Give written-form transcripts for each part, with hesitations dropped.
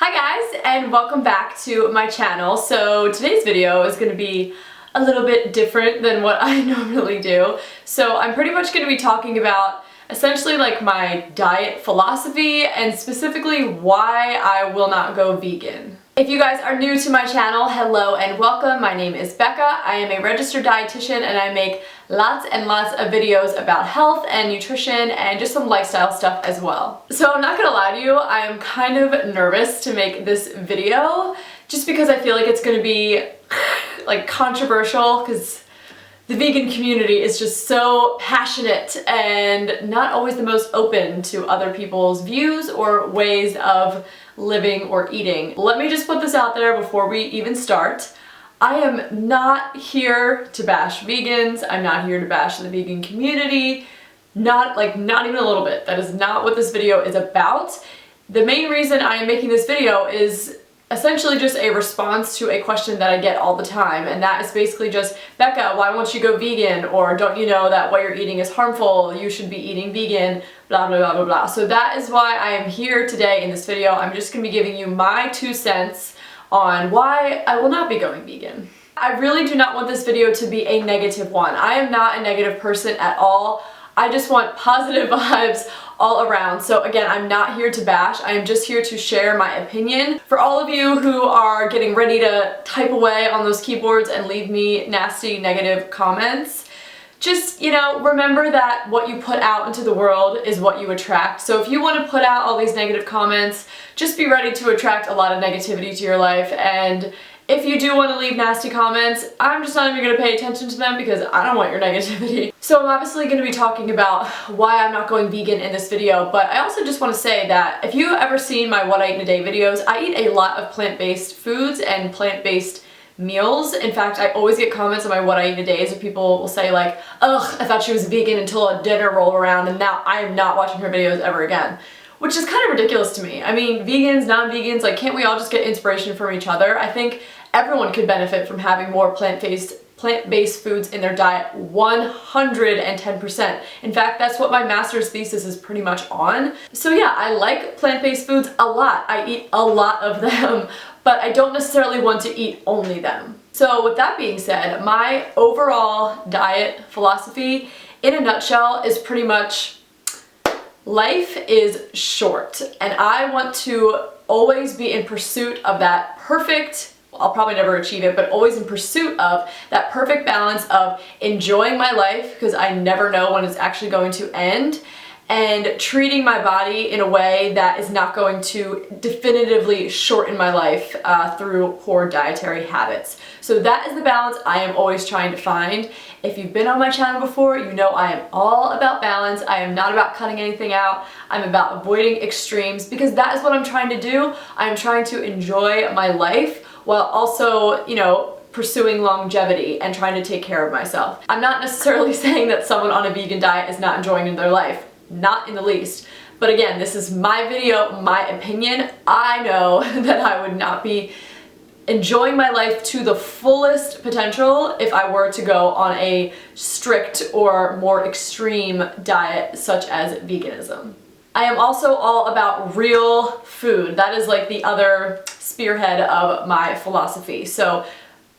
Hi guys, and welcome back to my channel. So today's video is going to be a little bit different than what I normally do. So I'm pretty much going to be talking about essentially like my diet philosophy and specifically why I will not go vegan. If you guys are new to my channel, hello and welcome. My name is Becca. I am a registered dietitian and I make lots and lots of videos about health and nutrition and just some lifestyle stuff as well. So I'm not gonna lie to you, I am kind of nervous to make this video just because I feel like it's gonna be like controversial because the vegan community is just so passionate and not always the most open to other people's views or ways of living or eating. Let me just put this out there before we even start. I am not here to bash vegans. I'm not here to bash the vegan community. Not even a little bit. That is not what this video is about. The main reason I am making this video is essentially just a response to a question that I get all the time, and that is basically just, Becca, why won't you go vegan? Or don't you know that what you're eating is harmful? You should be eating vegan, blah, blah, blah, blah, blah. So that is why I am here today in this video. I'm just gonna be giving you my 2 cents on why I will not be going vegan. I really do not want this video to be a negative one. I am not a negative person at all. I just want positive vibes all around. So again, I'm not here to bash. I am just here to share my opinion. For all of you who are getting ready to type away on those keyboards and leave me nasty negative comments, just, remember that what you put out into the world is what you attract. So if you want to put out all these negative comments, just be ready to attract a lot of negativity to your life. And if you do want to leave nasty comments, I'm just not even going to pay attention to them because I don't want your negativity. So I'm obviously going to be talking about why I'm not going vegan in this video, but I also just want to say that if you've ever seen my What I Eat in a Day videos, I eat a lot of plant-based foods and plant-based meals. In fact, I always get comments on my What I Eat in a Days where people will say like, ugh, I thought she was vegan until a dinner rolled around and now I am not watching her videos ever again. Which is kind of ridiculous to me. I mean, vegans, non-vegans, like can't we all just get inspiration from each other? I think everyone could benefit from having more plant-based foods in their diet 110%. In fact, that's what my master's thesis is pretty much on. So yeah, I like plant-based foods a lot. I eat a lot of them, but I don't necessarily want to eat only them. So with that being said, my overall diet philosophy in a nutshell is pretty much life is short and I want to always be in pursuit of that perfect, I'll probably never achieve it, but always in pursuit of that perfect balance of enjoying my life because I never know when it's actually going to end, and treating my body in a way that is not going to definitively shorten my life through poor dietary habits. So that is the balance I am always trying to find. If you've been on my channel before, you know I am all about balance. I am not about cutting anything out. I'm about avoiding extremes because that is what I'm trying to do. I'm trying to enjoy my life while also, pursuing longevity and trying to take care of myself. I'm not necessarily saying that someone on a vegan diet is not enjoying their life. Not in the least. But again, this is my video, my opinion. I know that I would not be enjoying my life to the fullest potential if I were to go on a strict or more extreme diet such as veganism. I am also all about real food. That is like the other spearhead of my philosophy. So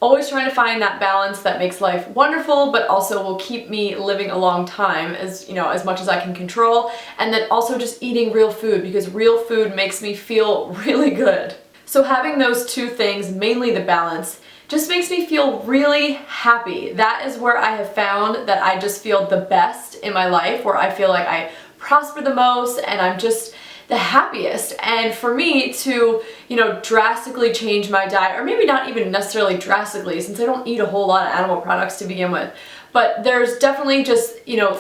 always trying to find that balance that makes life wonderful, but also will keep me living a long time as much as I can control. And then also just eating real food because real food makes me feel really good. So having those 2 things, mainly the balance, just makes me feel really happy. That is where I have found that I just feel the best in my life, where I feel like I prosper the most and I'm just the happiest. And for me to, drastically change my diet, or maybe not even necessarily drastically since I don't eat a whole lot of animal products to begin with, but there's definitely just,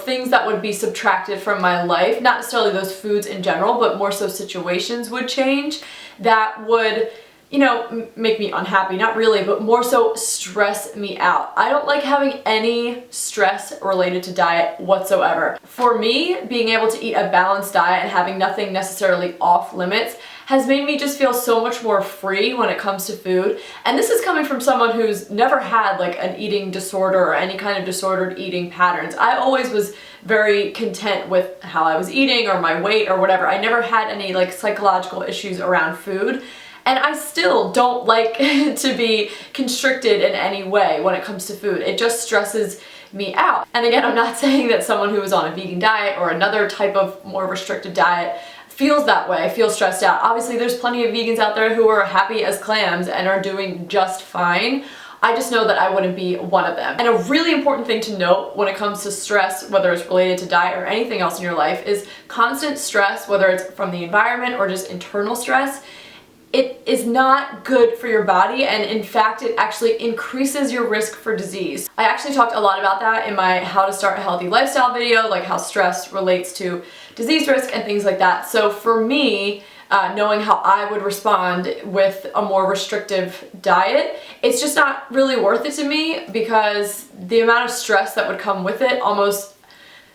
things that would be subtracted from my life, not necessarily those foods in general, but more so situations would change that would, make me unhappy, not really, but more so stress me out. I don't like having any stress related to diet whatsoever. For me, being able to eat a balanced diet and having nothing necessarily off limits has made me just feel so much more free when it comes to food. And this is coming from someone who's never had like an eating disorder or any kind of disordered eating patterns. I always was very content with how I was eating or my weight or whatever. I never had any like psychological issues around food. And I still don't like to be constricted in any way when it comes to food. It just stresses me out. And again, I'm not saying that someone who is on a vegan diet or another type of more restrictive diet feels that way, feels stressed out. Obviously, there's plenty of vegans out there who are happy as clams and are doing just fine. I just know that I wouldn't be one of them. And a really important thing to note when it comes to stress, whether it's related to diet or anything else in your life, is constant stress, whether it's from the environment or just internal stress. It is not good for your body, and in fact it actually increases your risk for disease. I actually talked a lot about that in my how to start a healthy lifestyle video, like how stress relates to disease risk and things like that. So for me, knowing how I would respond with a more restrictive diet, it's just not really worth it to me, because the amount of stress that would come with it almost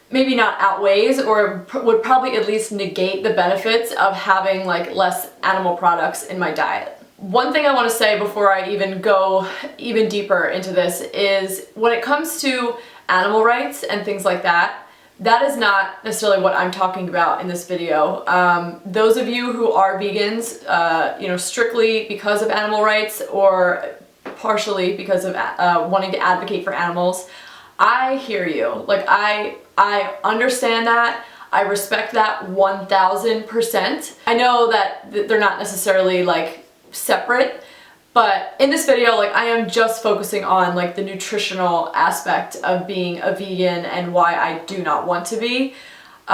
maybe not outweighs or would probably at least negate the benefits of having like less animal products in my diet. One thing I want to say before I even go even deeper into this is when it comes to animal rights and things like that, that is not necessarily what I'm talking about in this video. Those of you who are vegans, strictly because of animal rights or partially because of wanting to advocate for animals, I hear you. Like, I understand that. I respect that 1000%. I know that they're not necessarily like separate, but in this video, like, I am just focusing on like the nutritional aspect of being a vegan and why I do not want to be. The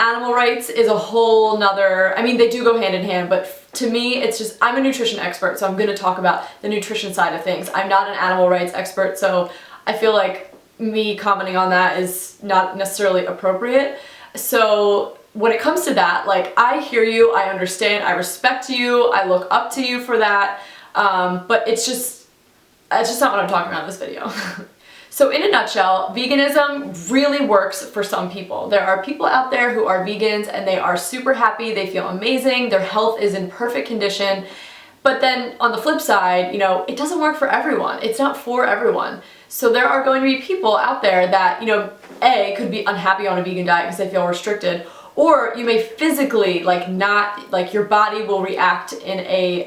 animal rights is a whole nother, I mean, they do go hand in hand, but to me, it's just, I'm a nutrition expert, so I'm gonna talk about the nutrition side of things. I'm not an animal rights expert, so I feel like me commenting on that is not necessarily appropriate. So when it comes to that, like, I hear you, I understand, I respect you, I look up to you for that, but it's just not what I'm talking about in this video. So in a nutshell, veganism really works for some people. There are people out there who are vegans and they are super happy, they feel amazing, their health is in perfect condition. But then on the flip side, it doesn't work for everyone. It's not for everyone. So there are going to be people out there that, A, could be unhappy on a vegan diet because they feel restricted, or you may physically, your body will react in a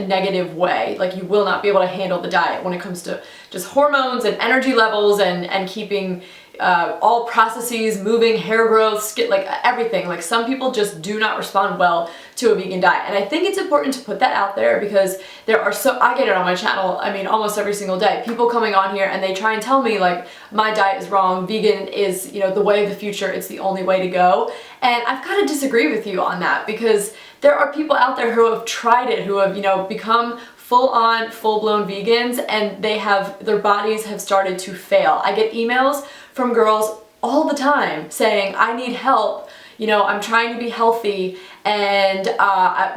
negative way. Like, you will not be able to handle the diet when it comes to just hormones and energy levels and keeping all processes moving, hair growth, skin, like everything. Like, some people just do not respond well to a vegan diet. And I think it's important to put that out there, because I get it on my channel, I mean, almost every single day. People coming on here and they try and tell me like, my diet is wrong, vegan is, the way of the future, it's the only way to go. And I've got to disagree with you on that, because there are people out there who have tried it, who have, become full-on, full-blown vegans, and their bodies have started to fail. I get emails from girls all the time saying, I need help, I'm trying to be healthy, and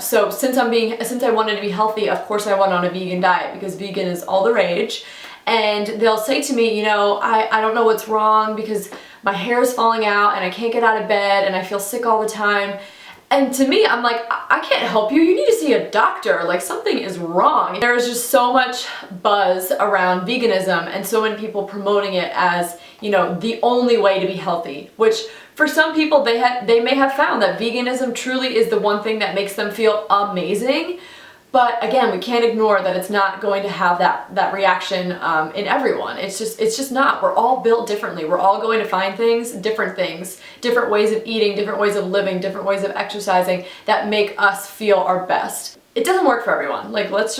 so since I wanted to be healthy, of course I went on a vegan diet, because vegan is all the rage. And they'll say to me, I don't know what's wrong, because my hair is falling out and I can't get out of bed and I feel sick all the time. And to me, I'm like, I can't help you. You need to see a doctor. Like, something is wrong. There's just so much buzz around veganism and so many people promoting it as, the only way to be healthy, which for some people, they may have found that veganism truly is the one thing that makes them feel amazing. But again, we can't ignore that it's not going to have that reaction in everyone. It's just not. We're all built differently. We're all going to find different ways of eating, different ways of living, different ways of exercising that make us feel our best. It doesn't work for everyone. Like, let's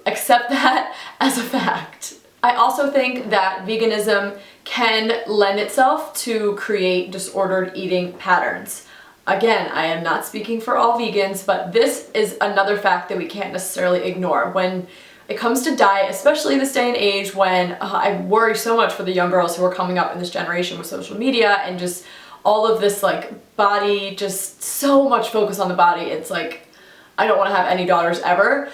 accept that as a fact. I also think that veganism can lend itself to create disordered eating patterns. Again, I am not speaking for all vegans, but this is another fact that we can't necessarily ignore. When it comes to diet, especially this day and age when I worry so much for the young girls who are coming up in this generation with social media and just all of this like body, just so much focus on the body. It's like, I don't want to have any daughters ever,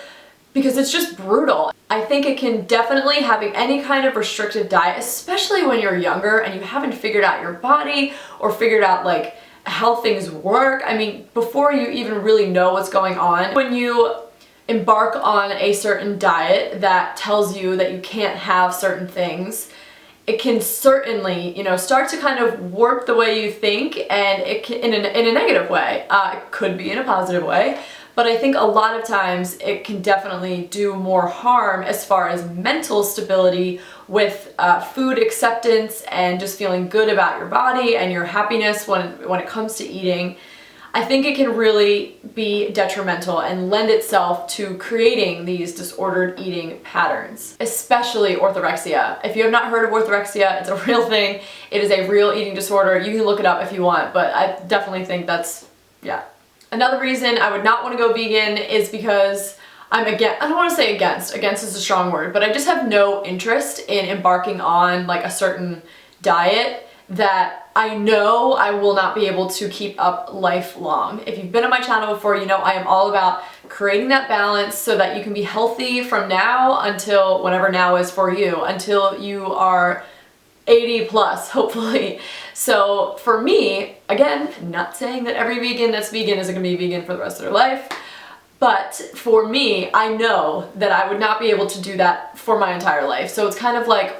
because it's just brutal. I think it can definitely, having any kind of restrictive diet, especially when you're younger and you haven't figured out your body or figured out like how things work. I mean, before you even really know what's going on, when you embark on a certain diet that tells you that you can't have certain things, it can certainly, start to kind of warp the way you think, and it can, in a negative way. It could be in a positive way, but I think a lot of times it can definitely do more harm as far as mental stability with food acceptance and just feeling good about your body and your happiness when it comes to eating. I think it can really be detrimental and lend itself to creating these disordered eating patterns, especially orthorexia. If you have not heard of orthorexia, it's a real thing. It is a real eating disorder. You can look it up if you want, but I definitely think that's, yeah. Another reason I would not want to go vegan is because I don't want to say against is a strong word, but I just have no interest in embarking on like a certain diet that I know I will not be able to keep up lifelong. If you've been on my channel before, you know I am all about creating that balance so that you can be healthy from now until whenever now is for you, until you are 80 plus, hopefully. So for me, again, not saying that every vegan that's vegan is gonna be vegan for the rest of their life, but for me, I know that I would not be able to do that for my entire life. So it's kind of like,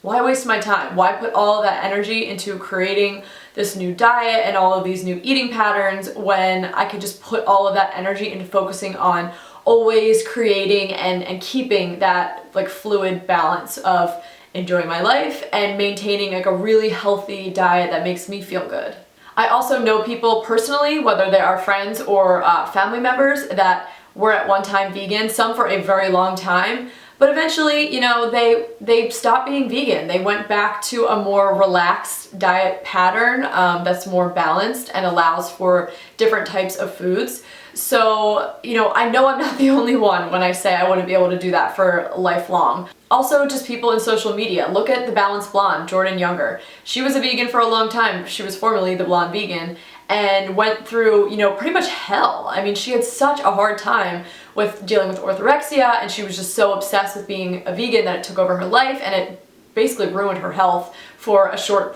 why waste my time? Why put all of that energy into creating this new diet and all of these new eating patterns when I could just put all of that energy into focusing on always creating and keeping that like fluid balance of enjoying my life and maintaining like a really healthy diet that makes me feel good. I also know people personally, whether they are friends or family members, that were at one time vegan, some for a very long time. But eventually, you know, they stopped being vegan. They went back to a more relaxed diet pattern that's more balanced and allows for different types of foods. So, you know I'm not the only one when I say I wouldn't be able to do that for lifelong. Also, just people in social media. Look at the Balanced Blonde, Jordan Younger. She was a vegan for a long time. She was formerly the Blonde Vegan and went through, pretty much hell. I mean, she had such a hard time with dealing with orthorexia, and she was just so obsessed with being a vegan that it took over her life, and it basically ruined her health for a short,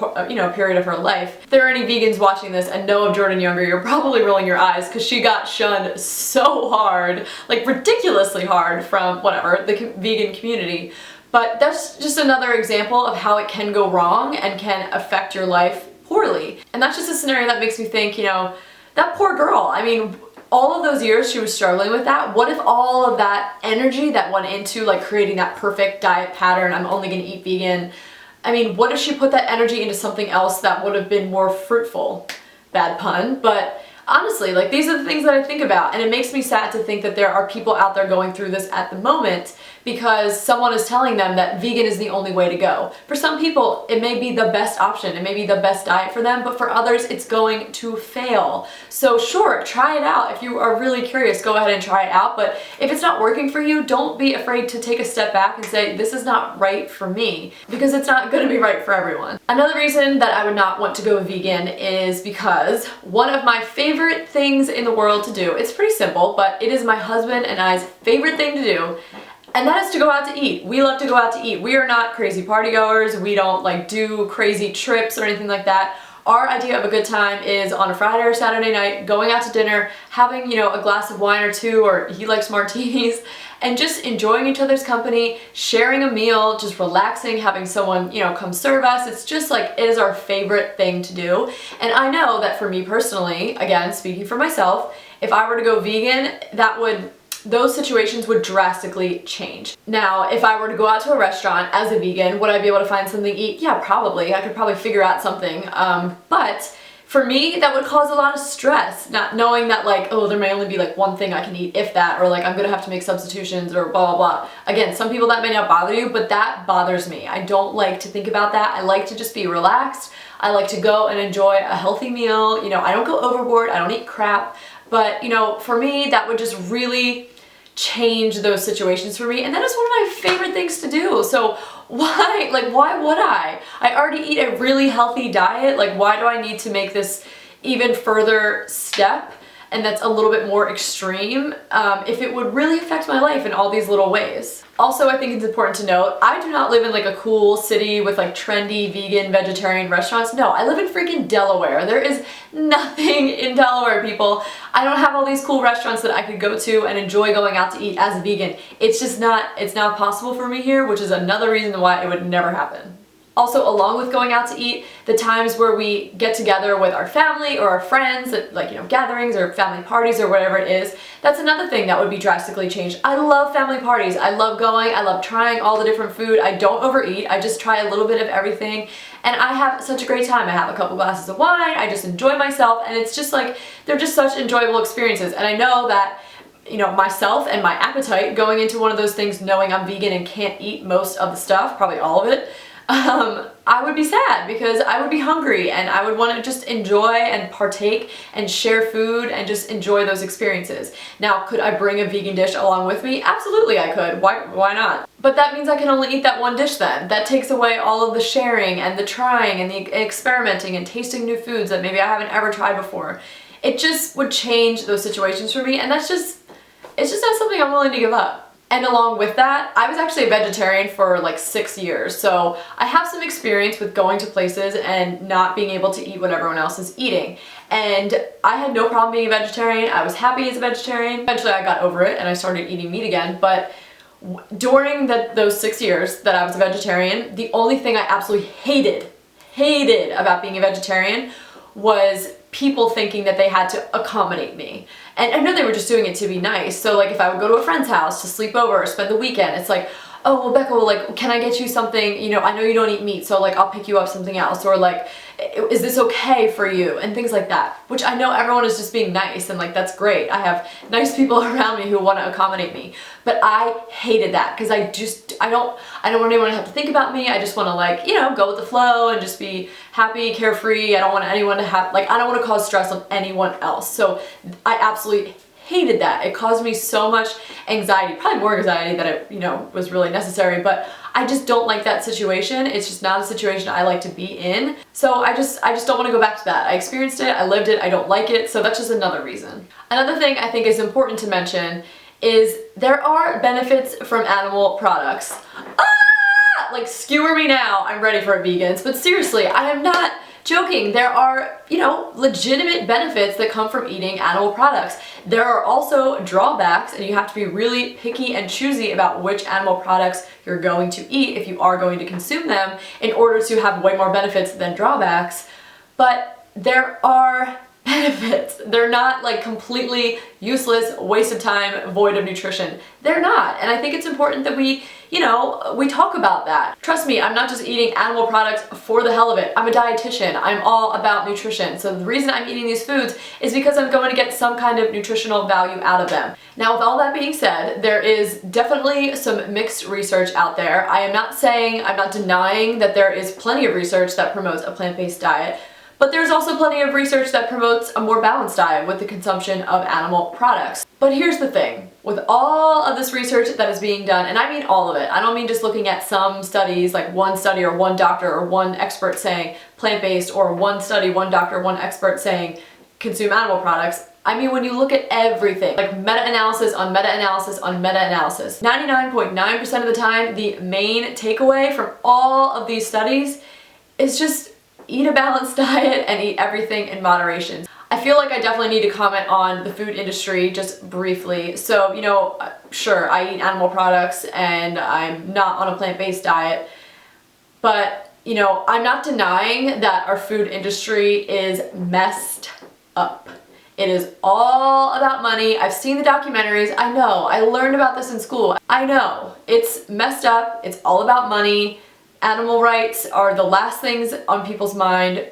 period of her life. If there are any vegans watching this and know of Jordan Younger, you're probably rolling your eyes because she got shunned so hard, like ridiculously hard from the vegan community. But that's just another example of how it can go wrong and can affect your life poorly. And that's just a scenario that makes me think, that poor girl. I mean, all of those years she was struggling with that. What if all of that energy that went into like creating that perfect diet pattern, I'm only gonna eat vegan, I mean, what if she put that energy into something else that would have been more fruitful? Bad pun, but honestly, like these are the things that I think about, and it makes me sad to think that there are people out there going through this at the moment because someone is telling them that vegan is the only way to go. For some people, it may be the best option, it may be the best diet for them, but for others, it's going to fail. So sure, try it out. If you are really curious, go ahead and try it out, but if it's not working for you, don't be afraid to take a step back and say, this is not right for me, because it's not gonna be right for everyone. Another reason that I would not want to go vegan is because one of my favorite things in the world to do, it's pretty simple, but it is my husband and I's favorite thing to do, and that is to go out to eat. We love to go out to eat. We are not crazy party goers. We don't like do crazy trips or anything like that. Our idea of a good time is on a Friday or Saturday night, going out to dinner, having, a glass of wine or two, or he likes martinis, and just enjoying each other's company, sharing a meal, just relaxing, having someone, come serve us. It's just like, it is our favorite thing to do. And I know that for me personally, again, speaking for myself, if I were to go vegan, those situations would drastically change. Now, if I were to go out to a restaurant as a vegan, would I be able to find something to eat? Yeah, probably. I could probably figure out something. But for me, that would cause a lot of stress, not knowing that like, oh, there may only be like one thing I can eat, if that, or like I'm gonna have to make substitutions or blah, blah, blah. Again, some people that may not bother you, but that bothers me. I don't like to think about that. I like to just be relaxed. I like to go and enjoy a healthy meal. I don't go overboard. I don't eat crap. But, for me, that would just really change those situations for me, and that is one of my favorite things to do. So why would I? I already eat a really healthy diet. Like, why do I need to make this even further step, and that's a little bit more extreme, if it would really affect my life in all these little ways? Also, I think it's important to note, I do not live in like a cool city with like trendy vegan, vegetarian restaurants. No, I live in freaking Delaware. There is nothing in Delaware, people. I don't have all these cool restaurants that I could go to and enjoy going out to eat as a vegan. It's not possible for me here, which is another reason why it would never happen. Also, along with going out to eat, the times where we get together with our family or our friends at like, gatherings or family parties or whatever it is, that's another thing that would be drastically changed. I love family parties. I love going. I love trying all the different food. I don't overeat. I just try a little bit of everything and I have such a great time. I have a couple glasses of wine. I just enjoy myself and it's just like, they're just such enjoyable experiences. And I know that myself and my appetite going into one of those things knowing I'm vegan and can't eat most of the stuff, probably all of it, I would be sad because I would be hungry and I would want to just enjoy and partake and share food and just enjoy those experiences. Now, could I bring a vegan dish along with me? Absolutely I could. Why not? But that means I can only eat that one dish then. That takes away all of the sharing and the trying and the experimenting and tasting new foods that maybe I haven't ever tried before. It just would change those situations for me and it's just not something I'm willing to give up. And along with that, I was actually a vegetarian for like 6 years, so I have some experience with going to places and not being able to eat what everyone else is eating. And I had no problem being a vegetarian. I was happy as a vegetarian. Eventually I got over it and I started eating meat again, but during those 6 years that I was a vegetarian, the only thing I absolutely hated about being a vegetarian was people thinking that they had to accommodate me. And I know they were just doing it to be nice. So like if I would go to a friend's house to sleep over or spend the weekend, it's like, oh, well, Becca, well, like, can I get you something, I know you don't eat meat, so like I'll pick you up something else, or like, is this okay for you? And things like that, which I know everyone is just being nice and like, that's great. I have nice people around me who want to accommodate me, but I hated that because I don't want anyone to have to think about me. I just want to like, go with the flow and just be happy, carefree. I don't want anyone to have, like, I don't want to cause stress on anyone else. So I absolutely hated that. It caused me so much anxiety, probably more anxiety than it, was really necessary, but I just don't like that situation. It's just not a situation I like to be in. So I just don't want to go back to that. I experienced it, I lived it, I don't like it, so that's just another reason. Another thing I think is important to mention is there are benefits from animal products. Like, skewer me now, I'm ready for it, vegans, but seriously, I am not joking. There are, legitimate benefits that come from eating animal products. There are also drawbacks, and you have to be really picky and choosy about which animal products you're going to eat if you are going to consume them in order to have way more benefits than drawbacks. But there are benefits. They're not like completely useless, waste of time, void of nutrition. They're not. And I think it's important that we talk about that. Trust me, I'm not just eating animal products for the hell of it. I'm a dietitian. I'm all about nutrition. So the reason I'm eating these foods is because I'm going to get some kind of nutritional value out of them. Now, with all that being said, there is definitely some mixed research out there. I'm not denying that there is plenty of research that promotes a plant-based diet. But there's also plenty of research that promotes a more balanced diet with the consumption of animal products. But here's the thing, with all of this research that is being done, and I mean all of it, I don't mean just looking at some studies, like one study or one doctor or one expert saying plant-based, or one study, one doctor, one expert saying consume animal products. I mean, when you look at everything, like meta-analysis on meta-analysis on meta-analysis, 99.9% of the time, the main takeaway from all of these studies is just eat a balanced diet and eat everything in moderation. I feel like I definitely need to comment on the food industry just briefly. So, sure, I eat animal products and I'm not on a plant-based diet, but, I'm not denying that our food industry is messed up. It is all about money. I've seen the documentaries. I know. I learned about this in school. I know. It's messed up. It's all about money. Animal rights are the last things on people's mind.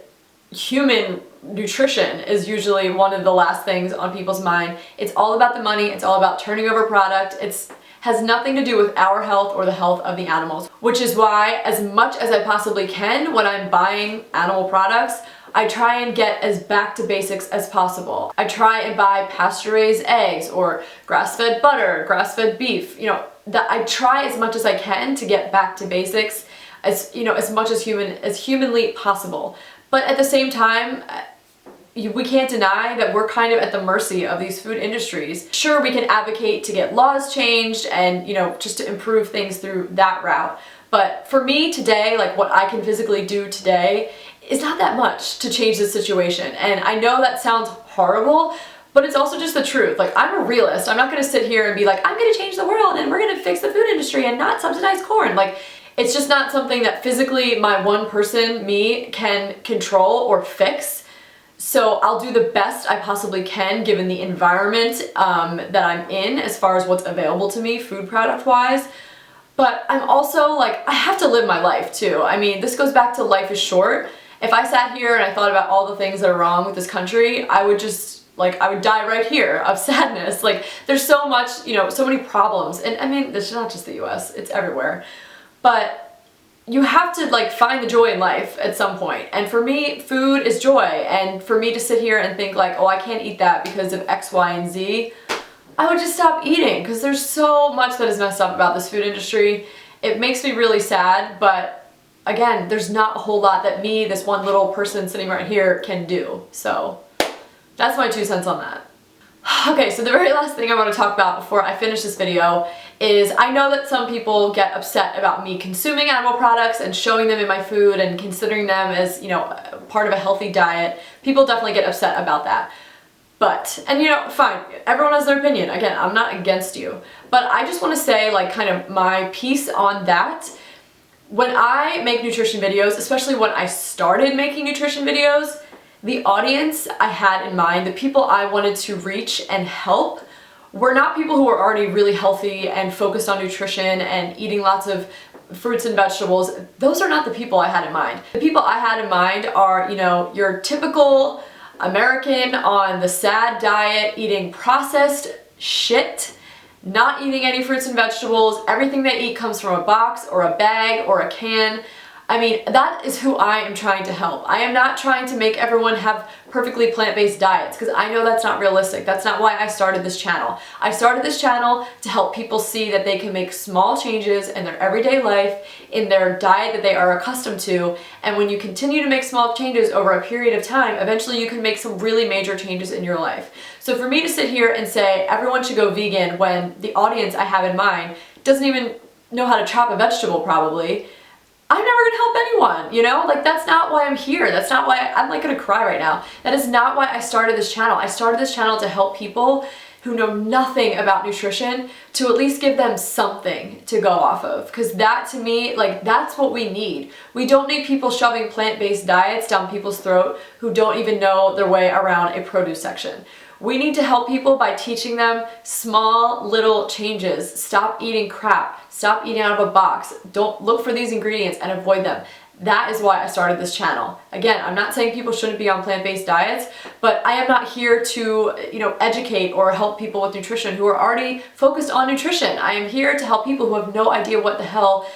Human nutrition is usually one of the last things on people's mind. It's all about the money. It's all about turning over product. It has nothing to do with our health or the health of the animals, which is why, as much as I possibly can when I'm buying animal products, I try and get as back to basics as possible. I try and buy pasture-raised eggs or grass-fed butter, grass-fed beef. I try as much as I can to get back to basics, as much as humanly possible. But at the same time, we can't deny that we're kind of at the mercy of these food industries. Sure, we can advocate to get laws changed and, just to improve things through that route. But for me today, like what I can physically do today is not that much to change this situation. And I know that sounds horrible, but it's also just the truth. Like, I'm a realist. I'm not gonna sit here and be like, I'm gonna change the world and we're gonna fix the food industry and not subsidize corn. Like, It's just not something that physically my one person, me, can control or fix. So I'll do the best I possibly can given the environment that I'm in as far as what's available to me food product wise. But I'm also like, I have to live my life too. I mean, this goes back to life is short. If I sat here and I thought about all the things that are wrong with this country, I would just, like, I would die right here of sadness. Like, there's so much, you know, so many problems. And I mean, it's not just the US, it's everywhere. But you have to, like, find the joy in life at some point. And for me, food is joy. And for me to sit here and think like, oh, I can't eat that because of X, Y, and Z, I would just stop eating because there's so much that is messed up about this food industry. It makes me really sad, but again, there's not a whole lot that me, this one little person sitting right here, can do. So that's my 2 cents on that. Okay, so the very last thing I want to talk about before I finish this video is I know that some people get upset about me consuming animal products and showing them in my food and considering them as, you know, part of a healthy diet. People definitely get upset about that. But, and you know, fine, everyone has their opinion. Again, I'm not against you. But I just want to say, like, kind of my piece on that. When I make nutrition videos, especially when I started making nutrition videos, the audience I had in mind, the people I wanted to reach and help, were not people who were already really healthy and focused on nutrition and eating lots of fruits and vegetables. Those are not the people I had in mind. The people I had in mind are, you know, your typical American on the sad diet, eating processed shit, not eating any fruits and vegetables. Everything they eat comes from a box or a bag or a can. I mean, that is who I am trying to help. I am not trying to make everyone have perfectly plant-based diets because I know that's not realistic. That's not why I started this channel. I started this channel to help people see that they can make small changes in their everyday life, in their diet that they are accustomed to, and when you continue to make small changes over a period of time, eventually you can make some really major changes in your life. So for me to sit here and say everyone should go vegan when the audience I have in mind doesn't even know how to chop a vegetable probably, I'm never gonna help anyone, you know? Like, that's not why I'm here. That's not why I'm like gonna cry right now. That is not why I started this channel. I started this channel to help people who know nothing about nutrition to at least give them something to go off of. Because that to me, like, that's what we need. We don't need people shoving plant-based diets down people's throat who don't even know their way around a produce section. We need to help people by teaching them small little changes. Stop eating crap. Stop eating out of a box. Don't look for these ingredients and avoid them. That is why I started this channel. Again, I'm not saying people shouldn't be on plant-based diets, but I am not here to, you know, educate or help people with nutrition who are already focused on nutrition. I am here to help people who have no idea what the hell,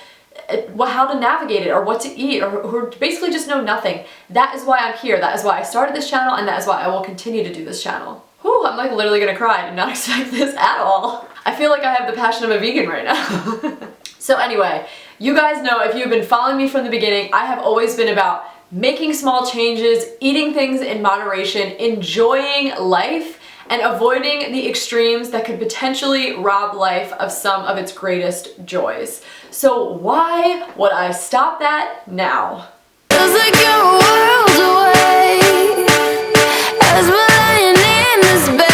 how to navigate it or what to eat, or who basically just know nothing. That is why I'm here. That is why I started this channel, and that is why I will continue to do this channel. Whew, I'm like literally gonna cry. I did not expect this at all. I feel like I have the passion of a vegan right now. So anyway, you guys know, if you've been following me from the beginning, I have always been about making small changes, eating things in moderation, enjoying life, and avoiding the extremes that could potentially rob life of some of its greatest joys. So why would I stop that now? Feels like you're worlds away as we're lying in this bed.